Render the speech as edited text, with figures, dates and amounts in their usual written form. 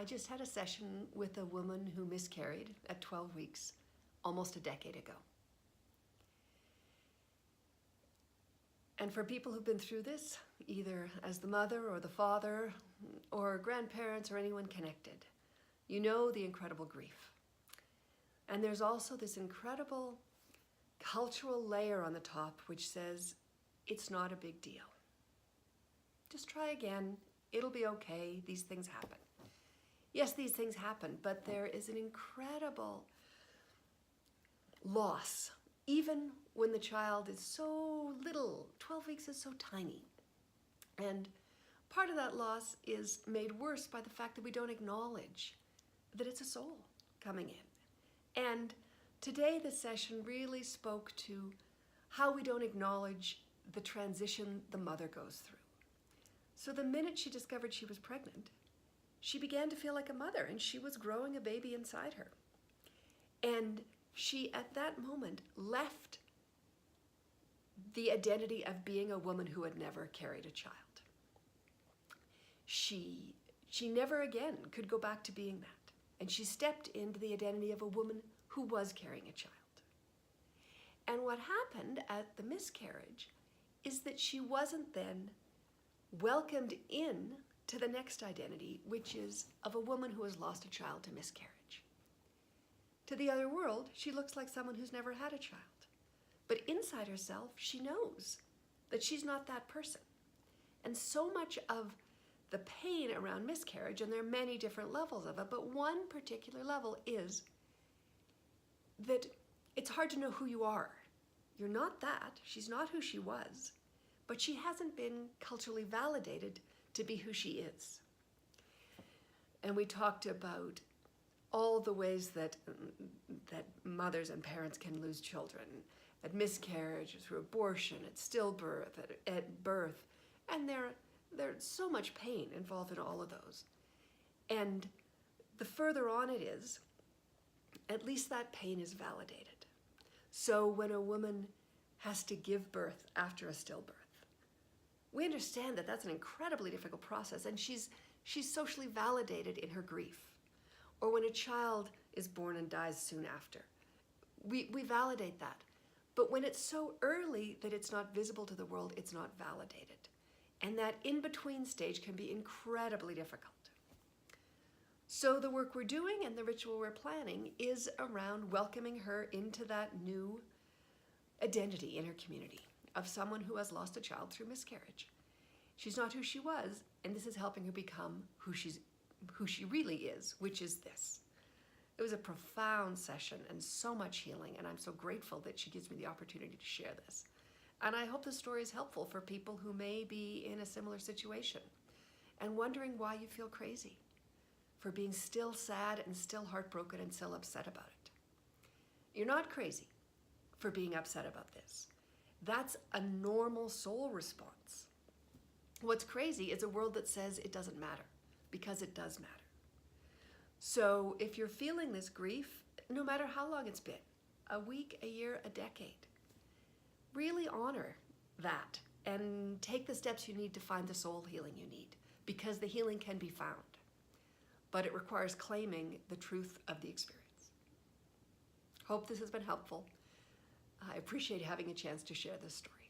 I just had a session with a woman who miscarried at 12 weeks almost a decade ago. And for people who've been through this, either as the mother or the father or grandparents or anyone connected, you know the incredible grief. And there's also this incredible cultural layer on the top which says it's not a big deal. Just try again, it'll be okay, these things happen. Yes, these things happen, but there is an incredible loss, even when the child is so little. 12 weeks is so tiny. And part of that loss is made worse by the fact that we don't acknowledge that it's a soul coming in. And today the session really spoke to how we don't acknowledge the transition the mother goes through. So the minute she discovered she was pregnant, she began to feel like a mother, and she was growing a baby inside her. And she, at that moment, left the identity of being a woman who had never carried a child. She never again could go back to being that. And she stepped into the identity of a woman who was carrying a child. And what happened at the miscarriage is that she wasn't then welcomed in to the next identity, which is of a woman who has lost a child to miscarriage. To the other world, she looks like someone who's never had a child. But inside herself, she knows that she's not that person. And so much of the pain around miscarriage, and there are many different levels of it, but one particular level is that it's hard to know who you are. You're not that. She's not who she was, but she hasn't been culturally validated to be who she is. And we talked about all the ways that mothers and parents can lose children, at miscarriage, through abortion, at stillbirth, at birth, and there's so much pain involved in all of those. And the further on it is, at least that pain is validated. So when a woman has to give birth after a stillbirth, we understand that that's an incredibly difficult process, and she's socially validated in her grief. Or when a child is born and dies soon after, we validate that. But when it's so early that it's not visible to the world, it's not validated. And that in-between stage can be incredibly difficult. So the work we're doing and the ritual we're planning is around welcoming her into that new identity in her community of someone who has lost a child through miscarriage. She's not who she was, and this is helping her become who she really is, which is this. It was a profound session and so much healing, and I'm so grateful that she gives me the opportunity to share this. And I hope the story is helpful for people who may be in a similar situation and wondering why you feel crazy, for being still sad and still heartbroken and still upset about it. You're not crazy for being upset about this. That's a normal soul response. What's crazy is a world that says it doesn't matter, because it does matter. So if you're feeling this grief, no matter how long it's been, a week, a year, a decade, really honor that and take the steps you need to find the soul healing you need, because the healing can be found, but it requires claiming the truth of the experience. Hope this has been helpful. I appreciate having a chance to share this story.